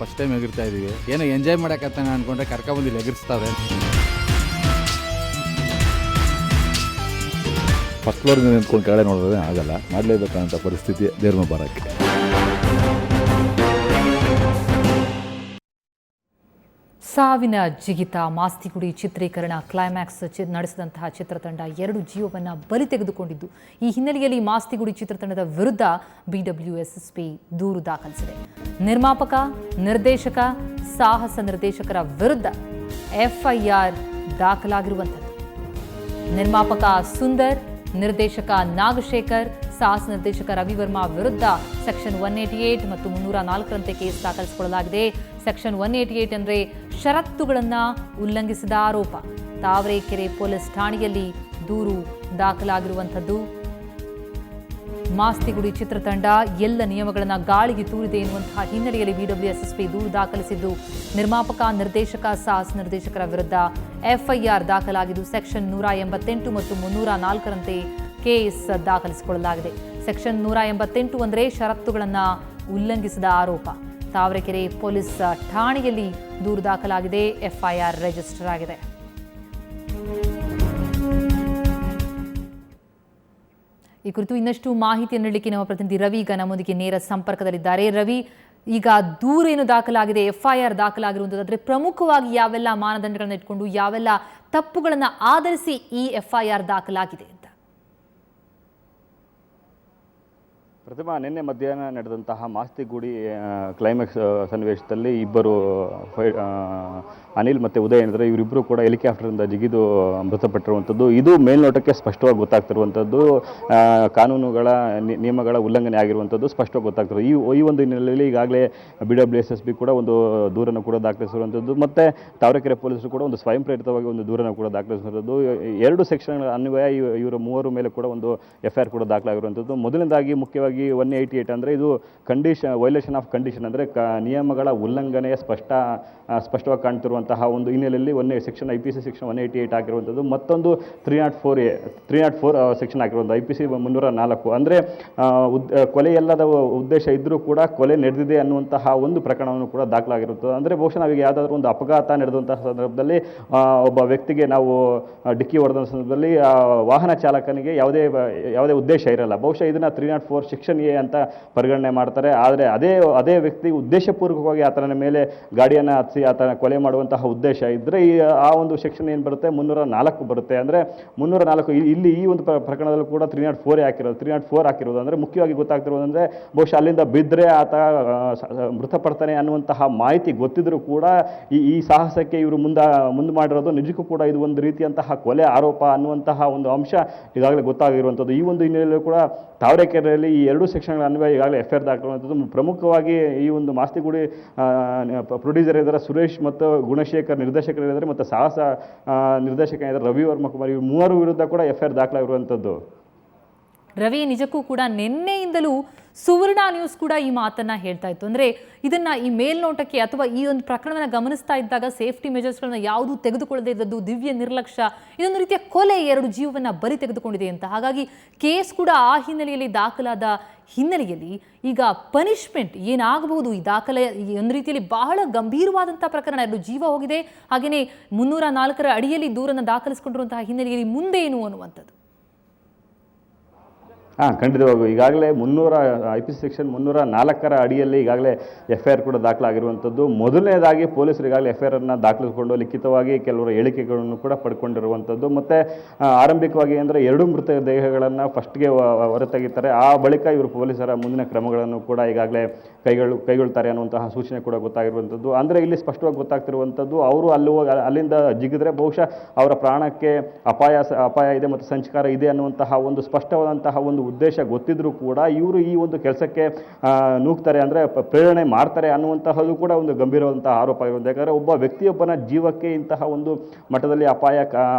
First time ಎಗಿರ್ತಾ ಇದೀವಿ. ಏನೋ enjoy ಮಾಡಕತ್ತಾನ ಅನ್ಕೊಂಡ್ರೆ ಕರ್ಕೊಬಂದು ಇಲ್ಲಿ ಎಗರಿಸ್ತಾರೆ. ಫಸ್ಟ್ ಫ್ಲೋರ್ ನಿಂತ್ಕೊಂಡು ಕೆಳಗೆ ನೋಡಿದ್ರೆ ಆಗಲ್ಲ, ಮಾಡಲೇಬೇಕಂತ ಪರಿಸ್ಥಿತಿ ದೇವ್ರ ಬರೋಕ್ಕೆ. ಸಾವಿನ ಜಿಗಿತ ಮಾಸ್ತಿಗುಡಿ ಚಿತ್ರೀಕರಣ ಕ್ಲೈಮ್ಯಾಕ್ಸ್ ನಡೆಸಿದಂತಹ ಚಿತ್ರತಂಡ 2 ಜೀವವನ್ನು ಬಲಿ ತೆಗೆದುಕೊಂಡಿದ್ದು. ಈ ಹಿನ್ನೆಲೆಯಲ್ಲಿ ಮಾಸ್ತಿಗುಡಿ ಚಿತ್ರತಂಡದ ವಿರುದ್ಧ BWSSP ದೂರು ದಾಖಲಿಸಿದೆ. ನಿರ್ಮಾಪಕ, ನಿರ್ದೇಶಕ, ಸಾಹಸ ನಿರ್ದೇಶಕರ ವಿರುದ್ಧ FIR ದಾಖಲಾಗಿರುವಂಥದ್ದು. ನಿರ್ಮಾಪಕ ಸುಂದರ್, ನಿರ್ದೇಶಕ ನಾಗಶೇಖರ್, ಸಾಹಸ ನಿರ್ದೇಶಕ ರವಿವರ್ಮಾ ವಿರುದ್ಧ ಸೆಕ್ಷನ್ 188 ಮತ್ತು 304ರಂತೆ ಕೇಸ್ ದಾಖಲಿಸಿಕೊಳ್ಳಲಾಗಿದೆ. ಸೆಕ್ಷನ್ 188 ಅಂದರೆ ಷರತ್ತುಗಳನ್ನು ಉಲ್ಲಂಘಿಸಿದ ಆರೋಪ. ತಾವರೆಕೆರೆ ಪೊಲೀಸ್ ಠಾಣೆಯಲ್ಲಿ ದೂರು ದಾಖಲಾಗಿರುವಂಥದ್ದು. ಮಾಸ್ತಿಗುಡಿ ಚಿತ್ರತಂಡ ಎಲ್ಲ ನಿಯಮಗಳನ್ನು ಗಾಳಿಗೆ ತೂರಿದೆ ಎನ್ನುವಂತಹ ಹಿನ್ನೆಲೆಯಲ್ಲಿ BWSSP ದೂರು ದಾಖಲಿಸಿದ್ದು, ನಿರ್ಮಾಪಕ, ನಿರ್ದೇಶಕ, ಸಾಹಸ ನಿರ್ದೇಶಕರ ವಿರುದ್ಧ FIR ದಾಖಲಾಗಿದ್ದು ಸೆಕ್ಷನ್ 188 ಮತ್ತು 304ರಂತೆ ಕೇಸ್ ದಾಖಲಿಸಿಕೊಳ್ಳಲಾಗಿದೆ. ಸೆಕ್ಷನ್ 188 ಅಂದರೆ ಷರತ್ತುಗಳನ್ನು ಉಲ್ಲಂಘಿಸಿದ ಆರೋಪ. ತಾವರೆಕೆರೆ ಪೊಲೀಸ್ ಠಾಣೆಯಲ್ಲಿ ದೂರು ದಾಖಲಾಗಿದೆ, FIR ರಿಜಿಸ್ಟರ್ ಆಗಿದೆ. ಈ ಕುರಿತು ಇನ್ನಷ್ಟು ಮಾಹಿತಿ ನೀಡಲಿಕ್ಕೆ ನಮ್ಮ ಪ್ರತಿನಿಧಿ ರವಿ ಈಗ ನಮ್ಮೊಂದಿಗೆ ನೇರ ಸಂಪರ್ಕದಲ್ಲಿದ್ದಾರೆ. ರವಿ, ಈಗ ದೂರೇನು ದಾಖಲಾಗಿದೆ, FIR ದಾಖಲಾಗಿರುವಂಥದ್ದಾದರೆ ಪ್ರಮುಖವಾಗಿ ಯಾವೆಲ್ಲ ಮಾನದಂಡಗಳನ್ನು ಇಟ್ಕೊಂಡು ಯಾವೆಲ್ಲ ತಪ್ಪುಗಳನ್ನು ಆಧರಿಸಿ ಈ FIR ದಾಖಲಾಗಿದೆ ಅಂತ? ಪ್ರತಿಮಾ, ನಿನ್ನೆ ಮಧ್ಯಾಹ್ನ ನಡೆದಂತಹ ಮಾಸ್ತಿಗುಡಿ ಕ್ಲೈಮ್ಯಾಕ್ಸ್ ಸನ್ನಿವೇಶದಲ್ಲಿ ಇಬ್ಬರು ಅನಿಲ್ ಮತ್ತು ಉದಯ್ ಏನಿದ್ರೆ ಇವರಿಬ್ಬರು ಕೂಡ ಹೆಲಿಕಾಪ್ಟರಿಂದ ಜಿಗಿದು ಮೃತಪಟ್ಟಿರುವಂಥದ್ದು. ಇದು ಮೇಲ್ನೋಟಕ್ಕೆ ಸ್ಪಷ್ಟವಾಗಿ ಗೊತ್ತಾಗ್ತಿರುವಂಥದ್ದು, ಕಾನೂನುಗಳ ನಿಯಮಗಳ ಉಲ್ಲಂಘನೆ ಆಗಿರುವಂಥದ್ದು ಸ್ಪಷ್ಟವಾಗಿ ಗೊತ್ತಾಗ್ತಿರೋದು. ಈ ಒಂದು ಹಿನ್ನೆಲೆಯಲ್ಲಿ ಈಗಾಗಲೇ BWSSP ಕೂಡ ಒಂದು ದೂರನ್ನು ಕೂಡ ದಾಖಲಿಸಿರುವಂಥದ್ದು, ಮತ್ತು ತಾವರೆಕೆರೆ ಪೊಲೀಸರು ಕೂಡ ಒಂದು ಸ್ವಯಂ ಪ್ರೇರಿತವಾಗಿ ಒಂದು ದೂರನ್ನು ಕೂಡ ದಾಖಲಿಸಿರುವಂಥದ್ದು. 2 ಸೆಕ್ಷನ್ಗಳ ಅನ್ವಯ ಇವರ ಮೂವರ ಮೇಲೆ ಕೂಡ ಒಂದು FIR ಕೂಡ ದಾಖಲಾಗಿರುವಂಥದ್ದು. ಮೊದಲನೇದಾಗಿ ಮುಖ್ಯವಾಗಿ 188 ಅಂದರೆ ಇದು ವೈಲೇಷನ್ ಆಫ್ ಕಂಡೀಷನ್ ಅಂದರೆ ನಿಯಮಗಳ ಉಲ್ಲಂಘನೆಯ ಸ್ಪಷ್ಟವಾಗಿ ಕಾಣ್ತಿರುವಂತಹ ಒಂದು ಹಿನ್ನೆಲೆಯಲ್ಲಿ ಸೆಕ್ಷನ್ IPC ಸೆಕ್ಷನ್ 188 ಆಗಿರುವಂಥದ್ದು. ಮತ್ತೊಂದು 304 ಸೆಕ್ಷನ್ ಆಗಿರುವಂಥ IPC 304 ಅಂದರೆ ಕೊಲೆಯಲ್ಲದ ಉದ್ದೇಶ ಇದ್ದರೂ ಕೂಡ ಕೊಲೆ ನಡೆದಿದೆ ಅನ್ನುವಂತಹ ಒಂದು ಪ್ರಕರಣವನ್ನು ಕೂಡ ದಾಖಲಾಗಿರುತ್ತದೆ. ಅಂದರೆ ಬಹುಶಃ ನಾವೀಗ ಯಾವುದಾದ್ರೂ ಒಂದು ಅಪಘಾತ ನಡೆದಂತಹ ಸಂದರ್ಭದಲ್ಲಿ ಒಬ್ಬ ವ್ಯಕ್ತಿಗೆ ನಾವು ಡಿಕ್ಕಿ ಹೊಡೆದ ಸಂದರ್ಭದಲ್ಲಿ ವಾಹನ ಚಾಲಕನಿಗೆ ಯಾವುದೇ ಉದ್ದೇಶ ಇರಲ್ಲ. ಬಹುಶಃ ಇದನ್ನು 304 ಸೆಕ್ಷನ್ A ಅಂತ ಪರಿಗಣನೆ ಮಾಡ್ತಾರೆ. ಆದರೆ ಅದೇ ವ್ಯಕ್ತಿ ಉದ್ದೇಶಪೂರ್ವಕವಾಗಿ ಆತನ ಮೇಲೆ ಗಾಡಿಯನ್ನು ಹತ್ತಿಸಿ ಆತನ ಕೊಲೆ ಮಾಡುವಂತಹ ಉದ್ದೇಶ ಇದ್ದರೆ ಆ ಒಂದು ಸೆಕ್ಷನ್ ಏನು ಬರುತ್ತೆ, 304 ಬರುತ್ತೆ. ಅಂದರೆ 304 ಇಲ್ಲಿ ಈ ಒಂದು ಪ್ರಕರಣದಲ್ಲೂ ಕೂಡ 304 ಹಾಕಿರೋದು. ಅಂದರೆ ಮುಖ್ಯವಾಗಿ ಗೊತ್ತಾಗ್ತಿರೋದಂದರೆ ಬಹುಶಃ ಅಲ್ಲಿಂದ ಬಿದ್ದರೆ ಆತ ಮೃತಪಡ್ತಾನೆ ಅನ್ನುವಂತಹ ಮಾಹಿತಿ ಗೊತ್ತಿದ್ರೂ ಕೂಡ ಈ ಸಾಹಸಕ್ಕೆ ಇವರು ಮುಂದೆ ಮಾಡಿರೋದು ನಿಜಕ್ಕೂ ಕೂಡ ಇದು ಒಂದು ರೀತಿಯಂತಹ ಕೊಲೆ ಆರೋಪ ಅನ್ನುವಂತಹ ಒಂದು ಅಂಶ ಈಗಾಗಲೇ ಗೊತ್ತಾಗಿರುವಂಥದ್ದು. ಈ ಒಂದು ಹಿನ್ನೆಲೆಯಲ್ಲಿ ಕೂಡ ತಾವರೆಕೆರೆಯಲ್ಲಿ ಈ 2 ಸೆಕ್ಷನ್ಗಳ ಅನ್ವಯ ಈಗಾಗಲೇ FIR ದಾಖಲಾಗಿರುವಂಥದ್ದು. ಪ್ರಮುಖವಾಗಿ ಈ ಒಂದು ಮಾಸ್ತಿಗುಡಿ ಪ್ರೊಡ್ಯೂಸರ್ ಇದ್ದಾರೆ ಸುರೇಶ್ ಮತ್ತು ಗುಣಶೇಖರ್ ನಿರ್ದೇಶಕರಿದ್ದಾರೆ, ಮತ್ತು ಸಾಹಸ ನಿರ್ದೇಶಕ ಇದ್ದಾರೆ ರವಿವರ್ಮ ಕುಮಾರ್. ಇವರು ಮೂವರು ವಿರುದ್ಧ ಕೂಡ FIR ದಾಖಲಾಗಿರುವಂಥದ್ದು. ರವಿ, ನಿಜಕ್ಕೂ ಕೂಡ ನಿನ್ನೆಯಿಂದಲೂ ಸುವರ್ಣ ನ್ಯೂಸ್ ಕೂಡ ಈ ಮಾತನ್ನ ಹೇಳ್ತಾ ಇತ್ತು. ಅಂದರೆ ಇದನ್ನ ಈ ಮೇಲ್ನೋಟಕ್ಕೆ ಅಥವಾ ಈ ಒಂದು ಪ್ರಕರಣವನ್ನು ಗಮನಿಸ್ತಾ ಇದ್ದಾಗ ಸೇಫ್ಟಿ ಮೆಜರ್ಸ್ಗಳನ್ನ ಯಾವುದೂ ತೆಗೆದುಕೊಳ್ಳದೇ ಇದ್ದದ್ದು, ದಿವ್ಯ ನಿರ್ಲಕ್ಷ್ಯ, ಇದೊಂದು ರೀತಿಯ ಕೊಲೆ, 2 ಜೀವವನ್ನು ಬಲಿ ತೆಗೆದುಕೊಂಡಿದೆ ಅಂತ. ಹಾಗಾಗಿ ಕೇಸ್ ಕೂಡ ಆ ಹಿನ್ನೆಲೆಯಲ್ಲಿ ದಾಖಲಾದ ಹಿನ್ನೆಲೆಯಲ್ಲಿ ಈಗ ಪನಿಷ್ಮೆಂಟ್ ಏನಾಗಬಹುದು, ಈ ದಾಖಲೆ ಒಂದು ರೀತಿಯಲ್ಲಿ ಬಹಳ ಗಂಭೀರವಾದಂಥ ಪ್ರಕರಣ, 2 ಜೀವ ಹೋಗಿದೆ. ಹಾಗೆಯೇ 304ರ ಅಡಿಯಲ್ಲಿ ದೂರನ್ನು ದಾಖಲಿಸಿಕೊಂಡಿರುವಂತಹ ಹಿನ್ನೆಲೆಯಲ್ಲಿ ಮುಂದೇನು ಅನ್ನುವಂಥದ್ದು? ಖಂಡಿತವಾಗೂ ಈಗಾಗಲೇ IPC ಸೆಕ್ಷನ್ 304ರ ಅಡಿಯಲ್ಲಿ ಈಗಾಗಲೇ FIR ಕೂಡ ದಾಖಲಾಗಿರುವಂಥದ್ದು. ಮೊದಲನೇದಾಗಿ ಪೊಲೀಸರು ಈಗಾಗಲೇ FIR ಅನ್ನು ದಾಖಲಿಸಿಕೊಂಡು ಲಿಖಿತವಾಗಿ ಕೆಲವರ ಹೇಳಿಕೆಗಳನ್ನು ಕೂಡ ಪಡ್ಕೊಂಡಿರುವಂಥದ್ದು. ಮತ್ತು ಆರಂಭಿಕವಾಗಿ ಅಂದರೆ 2 ಮೃತ ದೇಹಗಳನ್ನು ಫಸ್ಟ್ಗೆ ಹೊರತೆಗಿತಾರೆ. ಆ ಬಳಿಕ ಇವರು ಪೊಲೀಸರ ಮುಂದಿನ ಕ್ರಮಗಳನ್ನು ಕೂಡ ಈಗಾಗಲೇ ಕೈಗೊಳ್ತಾರೆ ಅನ್ನುವಂತಹ ಸೂಚನೆ ಕೂಡ ಗೊತ್ತಾಗಿರುವಂಥದ್ದು. ಅಂದರೆ ಇಲ್ಲಿ ಸ್ಪಷ್ಟವಾಗಿ ಗೊತ್ತಾಗ್ತಿರುವಂಥದ್ದು, ಅವರು ಅಲ್ಲಿಂದ ಜಿಗಿದ್ರೆ ಬಹುಶಃ ಅವರ ಪ್ರಾಣಕ್ಕೆ ಅಪಾಯ ಇದೆ ಮತ್ತು ಸಂಚಕಾರ ಇದೆ ಅನ್ನುವಂತಹ ಒಂದು ಸ್ಪಷ್ಟವಾದಂತಹ ಒಂದು ಉದ್ದೇಶ ಗೊತ್ತಿದ್ರೂ ಕೂಡ ಇವರು ಈ ಒಂದು ಕೆಲಸಕ್ಕೆ ನೂಗ್ತಾರೆ, ಅಂದರೆ ಪ್ರೇರಣೆ ಮಾಡ್ತಾರೆ ಅನ್ನುವಂತಹದ್ದು ಕೂಡ ಒಂದು ಗಂಭೀರವಾದಂತಹ ಆರೋಪ ಆಗಿರೋದು. ಯಾಕಂದರೆ ಒಬ್ಬ ವ್ಯಕ್ತಿಯೊಬ್ಬನ ಜೀವಕ್ಕೆ ಇಂತಹ ಒಂದು ಮಟ್ಟದಲ್ಲಿ ಅಪಾಯ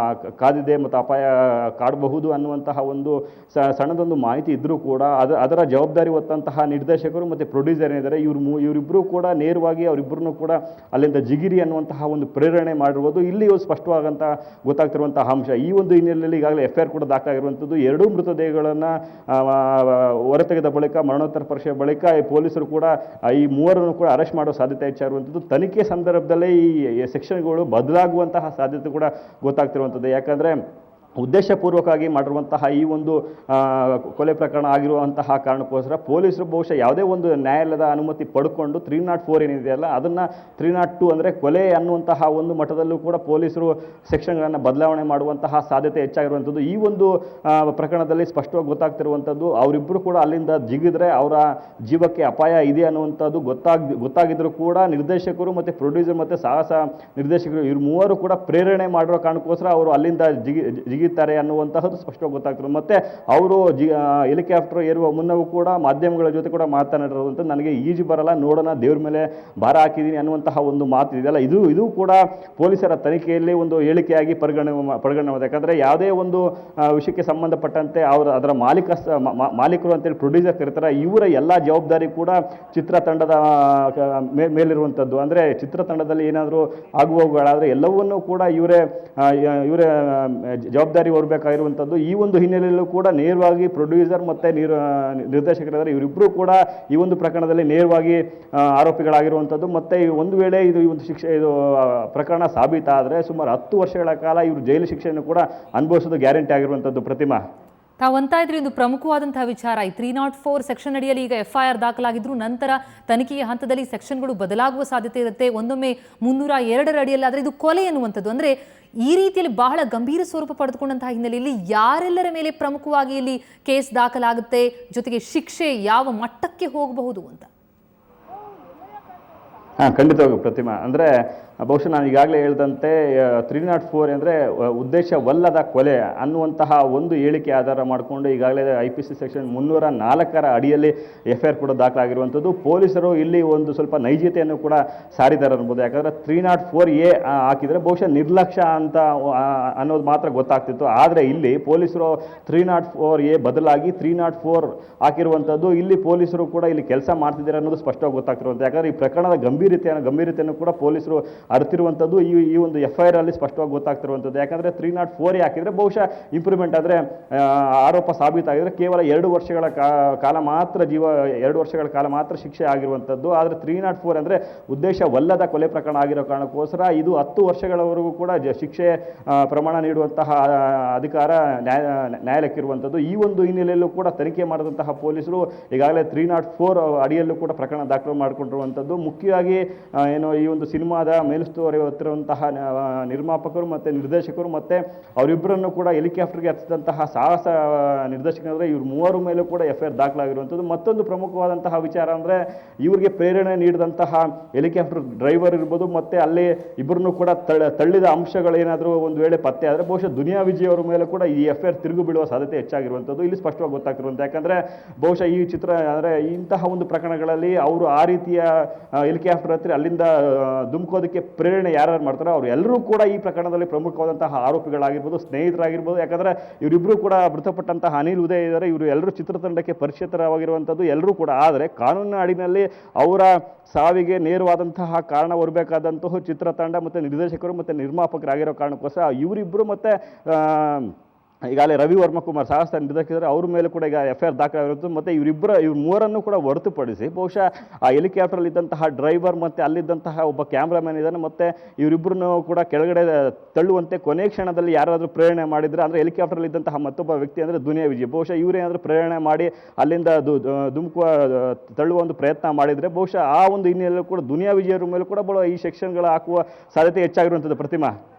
ಕಾದಿದೆ ಮತ್ತು ಅಪಾಯ ಕಾಡಬಹುದು ಅನ್ನುವಂತಹ ಒಂದು ಸಣ್ಣದೊಂದು ಮಾಹಿತಿ ಇದ್ದರೂ ಕೂಡ ಅದರ ಜವಾಬ್ದಾರಿ ಹೊತ್ತಂತಹ ನಿರ್ದೇಶಕರು ಮತ್ತು ಪ್ರೊಡ್ಯೂಸರ್ ಏನಿದ್ದಾರೆ ಇವರಿಬ್ಬರು ಕೂಡ ನೇರವಾಗಿ ಅವರಿಬ್ಬರನ್ನು ಕೂಡ ಅಲ್ಲಿಂದ ಜಿಗಿರಿ ಅನ್ನುವಂತಹ ಒಂದು ಪ್ರೇರಣೆ ಮಾಡಿರುವುದು ಇಲ್ಲಿ ಸ್ಪಷ್ಟವಾದಂಥ ಗೊತ್ತಾಗ್ತಿರುವಂತಹ ಅಂಶ. ಈ ಒಂದು ಹಿನ್ನೆಲೆಯಲ್ಲಿ ಈಗಾಗಲೇ FIR ಕೂಡ ದಾಖಲಾಗಿರುವಂಥದ್ದು. 2 ಮೃತದೇಹಗಳನ್ನು ಹೊರತೆಗೆದ ಬಳಿಕ ಮರಣೋತ್ತರ ಪರೀಕ್ಷೆ ಬಳಿಕ ಈ ಪೊಲೀಸರು ಕೂಡ ಈ ಮೂವರನ್ನು ಕೂಡ ಅರೆಸ್ಟ್ ಮಾಡೋ ಸಾಧ್ಯತೆ ಹೆಚ್ಚಾಗಿರುವಂಥದ್ದು. ತನಿಖೆ ಸಂದರ್ಭದಲ್ಲೇ ಈ ಸೆಕ್ಷನ್ಗಳು ಬದಲಾಗುವಂತಹ ಸಾಧ್ಯತೆ ಕೂಡ ಗೊತ್ತಾಗ್ತಿರುವಂಥದ್ದು. ಯಾಕಂದರೆ ಉದ್ದೇಶಪೂರ್ವಕವಾಗಿ ಮಾಡಿರುವಂತಹ ಈ ಒಂದು ಕೊಲೆ ಪ್ರಕರಣ ಆಗಿರುವಂತಹ ಕಾರಣಕ್ಕೋಸ್ಕರ ಪೊಲೀಸರು ಬಹುಶಃ ಯಾವುದೇ ಒಂದು ನ್ಯಾಯಾಲಯದ ಅನುಮತಿ ಪಡ್ಕೊಂಡು 304 ಏನಿದೆಯಲ್ಲ ಅದನ್ನು 302 ಅಂದರೆ ಕೊಲೆ ಅನ್ನುವಂತಹ ಒಂದು ಮಟ್ಟದಲ್ಲೂ ಕೂಡ ಪೊಲೀಸರು ಸೆಕ್ಷನ್ಗಳನ್ನು ಬದಲಾವಣೆ ಮಾಡುವಂತಹ ಸಾಧ್ಯತೆ ಹೆಚ್ಚಾಗಿರುವಂಥದ್ದು. ಈ ಒಂದು ಪ್ರಕರಣದಲ್ಲಿ ಸ್ಪಷ್ಟವಾಗಿ ಗೊತ್ತಾಗ್ತಿರುವಂಥದ್ದು, ಅವರಿಬ್ಬರು ಕೂಡ ಅಲ್ಲಿಂದ ಜಿಗಿದ್ರೆ ಅವರ ಜೀವಕ್ಕೆ ಅಪಾಯ ಇದೆ ಅನ್ನುವಂಥದ್ದು ಗೊತ್ತಾಗಿದ್ದರೂ ಕೂಡ ನಿರ್ದೇಶಕರು ಮತ್ತು ಪ್ರೊಡ್ಯೂಸರ್ ಮತ್ತು ಸಾಹಸ ನಿರ್ದೇಶಕರು ಇವ್ರು ಮೂವರು ಕೂಡ ಪ್ರೇರಣೆ ಮಾಡಿರೋ ಕಾರಣಕ್ಕೋಸ್ಕರ ಅವರು ಅಲ್ಲಿಂದ ಜಿಗಿತಾರೆ ಅನ್ನುವಂತಹದ್ದು ಸ್ಪಷ್ಟವಾಗಿ ಗೊತ್ತಾಗ್ತದೆ. ಮತ್ತು ಅವರು ಹೆಲಿಕಾಪ್ಟರ್ ಏರುವ ಮುನ್ನವೂ ಕೂಡ ಮಾಧ್ಯಮಗಳ ಜೊತೆ ಕೂಡ ಮಾತನಾಡಿರುವಂಥದ್ದು, ನನಗೆ ಈಜು ಬರಲ್ಲ, ನೋಡೋಣ, ದೇವ್ರ ಮೇಲೆ ಭಾರ ಹಾಕಿದ್ದೀನಿ ಅನ್ನುವಂತಹ ಒಂದು ಮಾತು ಇದೆಯಲ್ಲ, ಇದು ಕೂಡ ಪೊಲೀಸರ ತನಿಖೆಯಲ್ಲಿ ಒಂದು ಹೇಳಿಕೆಯಾಗಿ ಪರಿಗಣನೆ. ಯಾಕಂದರೆ ಯಾವುದೇ ಒಂದು ವಿಷಯಕ್ಕೆ ಸಂಬಂಧಪಟ್ಟಂತೆ ಅದರ ಮಾಲೀಕರು ಅಂತೇಳಿ ಪ್ರೊಡ್ಯೂಸರ್ ಕರೀತಾರೆ, ಇವರ ಎಲ್ಲ ಜವಾಬ್ದಾರಿ ಕೂಡ ಚಿತ್ರತಂಡದ ಮೇಲಿರುವಂಥದ್ದು. ಅಂದರೆ ಚಿತ್ರತಂಡದಲ್ಲಿ ಏನಾದರೂ ಆಗುವವುಗಳಾದರೆ ಎಲ್ಲವನ್ನೂ ಕೂಡ ಇವರೇ ಜವಾಬ್ದಾರಿ ಹೊರಬೇಕಾಗಿರುವಂಥದ್ದು. ಈ ಒಂದು ಹಿನ್ನೆಲೆಯಲ್ಲೂ ಕೂಡ ನೇರವಾಗಿ ಪ್ರೊಡ್ಯೂಸರ್ ಮತ್ತು ನಿರ್ದೇಶಕರಾದರೆ ಇವರಿಬ್ಬರು ಕೂಡ ಈ ಒಂದು ಪ್ರಕರಣದಲ್ಲಿ ನೇರವಾಗಿ ಆರೋಪಿಗಳಾಗಿರುವಂಥದ್ದು. ಮತ್ತು ಒಂದು ವೇಳೆ ಇದು ಪ್ರಕರಣ ಸಾಬೀತಾದರೆ ಸುಮಾರು 10 ವರ್ಷಗಳ ಕಾಲ ಇವರು ಜೈಲು ಶಿಕ್ಷೆಯನ್ನು ಕೂಡ ಅನುಭವಿಸೋದು ಗ್ಯಾರಂಟಿ ಆಗಿರುವಂಥದ್ದು. ಪ್ರತಿಮಾ, ತಾವು ಅಂತ ಇದ್ರೆ ಇದು ಪ್ರಮುಖವಾದಂತಹ ವಿಚಾರ. ಈ 304 ಸೆಕ್ಷನ್ ಅಡಿಯಲ್ಲಿ ಈಗ FIR ದಾಖಲಾಗಿದ್ರು ನಂತರ ತನಿಖೆಯ ಹಂತದಲ್ಲಿ ಸೆಕ್ಷನ್ಗಳು ಬದಲಾಗುವ ಸಾಧ್ಯತೆ ಇರುತ್ತೆ. ಒಂದೊಮ್ಮೆ 302 ಅಡಿಯಲ್ಲಿ ಆದರೆ ಇದು ಕೊಲೆ ಎನ್ನುವಂಥದ್ದು. ಅಂದರೆ ಈ ರೀತಿಯಲ್ಲಿ ಬಹಳ ಗಂಭೀರ ಸ್ವರೂಪ ಪಡೆದುಕೊಂಡಂತಹ ಹಿನ್ನೆಲೆಯಲ್ಲಿ ಯಾರೆಲ್ಲರ ಮೇಲೆ ಪ್ರಮುಖವಾಗಿ ಇಲ್ಲಿ ಕೇಸ್ ದಾಖಲಾಗುತ್ತೆ, ಜೊತೆಗೆ ಶಿಕ್ಷೆ ಯಾವ ಮಟ್ಟಕ್ಕೆ ಹೋಗಬಹುದು ಅಂತ? ಖಂಡಿತವಾಗಿ ಪ್ರತಿಮಾ. ಅಂದರೆ ಬಹುಶಃ ನಾನು ಈಗಾಗಲೇ ಹೇಳಿದಂತೆ 304 ಅಂದರೆ ಉದ್ದೇಶವಲ್ಲದ ಕೊಲೆ ಅನ್ನುವಂತಹ ಒಂದು ಹೇಳಿಕೆ ಆಧಾರ ಮಾಡಿಕೊಂಡು ಈಗಾಗಲೇ IPC ಸೆಕ್ಷನ್ 304 ಅಡಿಯಲ್ಲಿ FIR ಕೂಡ ದಾಖಲಾಗಿರುವಂಥದ್ದು. ಪೊಲೀಸರು ಇಲ್ಲಿ ಒಂದು ಸ್ವಲ್ಪ ನೈಜತೆಯನ್ನು ಕೂಡ ಸಾರಿದ್ದಾರೆ ಅನ್ಬೋದು. ಯಾಕಂದರೆ 304A ಹಾಕಿದರೆ ಬಹುಶಃ ನಿರ್ಲಕ್ಷ್ಯ ಅಂತ ಅನ್ನೋದು ಮಾತ್ರ ಗೊತ್ತಾಗ್ತಿತ್ತು. ಆದರೆ ಇಲ್ಲಿ ಪೊಲೀಸರು 304A ಬದಲಾಗಿ 304 ಹಾಕಿರುವಂಥದ್ದು, ಇಲ್ಲಿ ಪೊಲೀಸರು ಕೂಡ ಇಲ್ಲಿ ಕೆಲಸ ಮಾಡ್ತಿದ್ದಾರೆ ಅನ್ನೋದು ಸ್ಪಷ್ಟವಾಗಿ ಗೊತ್ತಾಗ್ತಿರುವಂಥದ್ದು. ಯಾಕಂದರೆ ಈ ಪ್ರಕರಣದ ಗಂಭೀರತೆಯನ್ನು ಕೂಡ ಪೊಲೀಸರು ಅರಿತಿರುವಂಥದ್ದು ಈ ಒಂದು FIR ಅಲ್ಲಿ ಸ್ಪಷ್ಟವಾಗಿ ಗೊತ್ತಾಗ್ತಿರುವಂಥದ್ದು. ಯಾಕಂದರೆ 304A ಹಾಕಿದರೆ ಬಹುಶಃ ಇಂಪ್ರೂವ್ಮೆಂಟ್ ಆದರೆ ಆರೋಪ ಸಾಬೀತಾಗಿದ್ರೆ ಕೇವಲ 2 ವರ್ಷಗಳ ಕಾಲ ಮಾತ್ರ 2 ವರ್ಷಗಳ ಕಾಲ ಮಾತ್ರ ಶಿಕ್ಷೆ ಆಗಿರುವಂಥದ್ದು. ಆದರೆ 304 ಅಂದರೆ ಉದ್ದೇಶವಲ್ಲದ ಕೊಲೆ ಪ್ರಕರಣ ಆಗಿರೋ ಕಾರಣಕ್ಕೋಸ್ಕರ ಇದು 10 ವರ್ಷಗಳವರೆಗೂ ಕೂಡ ಶಿಕ್ಷೆ ಪ್ರಮಾಣ ನೀಡುವಂತಹ ಅಧಿಕಾರ ನ್ಯಾಯಾಲಯಕ್ಕಿರುವಂಥದ್ದು. ಈ ಒಂದು ಹಿನ್ನೆಲೆಯಲ್ಲೂ ಕೂಡ ತನಿಖೆ ಮಾಡಿದಂತಹ ಪೊಲೀಸರು ಈಗಾಗಲೇ 304 ಅಡಿಯಲ್ಲೂ ಕೂಡ ಪ್ರಕರಣ ದಾಖಲು ಮಾಡಿಕೊಂಡಿರುವಂಥದ್ದು. ಮುಖ್ಯವಾಗಿ ಏನು ಈ ಒಂದು ಸಿನಿಮಾದ ಮೇಲುಸ್ತುವಾರಿ ಹೊತ್ತಿರುವಂತಹ ನಿರ್ಮಾಪಕರು ಮತ್ತು ನಿರ್ದೇಶಕರು ಮತ್ತು ಅವರಿಬ್ಬರನ್ನು ಕೂಡ ಹೆಲಿಕಾಪ್ಟರ್ಗೆ ಹತ್ತಿದಂತಹ ಸಾಹಸ ನಿರ್ದೇಶಕರಾದರೆ ಇವ್ರ ಮೂವರ ಮೇಲೂ ಕೂಡ FIR ದಾಖಲಾಗಿರುವಂಥದ್ದು. ಮತ್ತೊಂದು ಪ್ರಮುಖವಾದಂತಹ ವಿಚಾರ ಅಂದರೆ ಇವರಿಗೆ ಪ್ರೇರಣೆ ನೀಡಿದಂತಹ ಹೆಲಿಕಾಪ್ಟರ್ ಡ್ರೈವರ್ ಇರ್ಬೋದು ಮತ್ತು ಅಲ್ಲಿ ಇಬ್ಬರನ್ನು ಕೂಡ ತಳ್ಳಿದ ಅಂಶಗಳೇನಾದರೂ ಒಂದು ವೇಳೆ ಪತ್ತೆ ಆದರೆ ಬಹುಶಃ ದುನಿಯಾ ವಿಜಯ್ ಅವರ ಮೇಲೆ ಕೂಡ ಈ FIR ತಿರುಗು ಬೀಳುವ ಸಾಧ್ಯತೆ ಹೆಚ್ಚಾಗಿರುವಂಥದ್ದು ಇಲ್ಲಿ ಸ್ಪಷ್ಟವಾಗಿ ಗೊತ್ತಾಗ್ತಿರುವಂಥ. ಯಾಕಂದರೆ ಬಹುಶಃ ಈ ಚಿತ್ರ ಅಂದರೆ ಇಂತಹ ಒಂದು ಪ್ರಕರಣಗಳಲ್ಲಿ ಅವರು ಆ ರೀತಿಯ ಹೆಲಿಕಾಪ್ಟರ್ ಹತ್ತಿರ ಅಲ್ಲಿಂದ ಧುಮುಕೋದಕ್ಕೆ ಪ್ರೇರಣೆ ಯಾರು ಮಾಡ್ತಾರೋ ಅವರು ಎಲ್ಲರೂ ಕೂಡ ಈ ಪ್ರಕರಣದಲ್ಲಿ ಪ್ರಮುಖವಾದಂತಹ ಆರೋಪಿಗಳಾಗಿರ್ಬೋದು, ಸ್ನೇಹಿತರಾಗಿರ್ಬೋದು. ಯಾಕಂದರೆ ಇವರಿಬ್ಬರು ಕೂಡ ಮೃತಪಟ್ಟಂತಹ ಅನಿಲ್ ಉದಯ್ ಇದ್ದಾರೆ, ಇವರು ಎಲ್ಲರೂ ಚಿತ್ರತಂಡಕ್ಕೆ ಪರಿಚಿತರಾಗಿರುವಂಥದ್ದು ಎಲ್ಲರೂ ಕೂಡ. ಆದರೆ ಕಾನೂನಿನ ಅಡಿನಲ್ಲಿ ಅವರ ಸಾವಿಗೆ ನೇರವಾದಂತಹ ಕಾರಣ ಹೊರಬೇಕಾದಂತಹ ಚಿತ್ರತಂಡ ಮತ್ತು ನಿರ್ದೇಶಕರು ಮತ್ತು ನಿರ್ಮಾಪಕರಾಗಿರೋ ಕಾರಣಕ್ಕೋಸ್ಕರ ಇವರಿಬ್ಬರು ಮತ್ತು ಈಗಾಗಲೇ ರವಿ ವರ್ಮ ಕುಮಾರ್ ಸಾಹಸ ನಿರ್ದೇಶಕರು ಅವ್ರ ಮೇಲೆ ಕೂಡ ಈಗ FIR ದಾಖಲಾಗಿರುತ್ತೆ. ಮತ್ತು ಇವ್ರ ಮೂವರನ್ನು ಕೂಡ ಹೊರತುಪಡಿಸಿ ಬಹುಶಃ ಆ ಹೆಲಿಕಾಪ್ಟರಲ್ಲಿ ಇದ್ದಂತಹ ಡ್ರೈವರ್ ಮತ್ತು ಅಲ್ಲಿದ್ದಂತಹ ಒಬ್ಬ ಕ್ಯಾಮ್ರಾಮನ್ ಇದ್ದಾನೆ ಮತ್ತು ಇವರಿಬ್ಬರನ್ನು ಕೂಡ ಕೆಳಗಡೆ ತಳ್ಳುವಂತೆ ಕೊನೆ ಕ್ಷಣದಲ್ಲಿ ಯಾರಾದರೂ ಪ್ರೇರಣೆ ಮಾಡಿದರೆ ಅಂದರೆ ಹೆಲಿಕಾಪ್ಟರಲ್ಲಿ ಇದ್ದಂತಹ ಮತ್ತೊಬ್ಬ ವ್ಯಕ್ತಿ ಅಂದರೆ ದುನಿಯಾ ವಿಜಯ್, ಬಹುಶಃ ಇವರೇನಾದರೂ ಪ್ರೇರಣೆ ಮಾಡಿ ಅಲ್ಲಿಂದ ತಳ್ಳುವ ಒಂದು ಪ್ರಯತ್ನ ಮಾಡಿದರೆ ಬಹುಶಃ ಆ ಒಂದು ಹಿನ್ನೆಲೆಯಲ್ಲಿ ಕೂಡ ದುನಿಯಾ ವಿಜಯರ ಮೇಲೆ ಕೂಡ ಈ ಸೆಕ್ಷನ್ಗಳು ಹಾಕುವ ಸಾಧ್ಯತೆ ಹೆಚ್ಚಾಗಿರುವಂಥದ್ದು. ಪ್ರತಿಮಾ.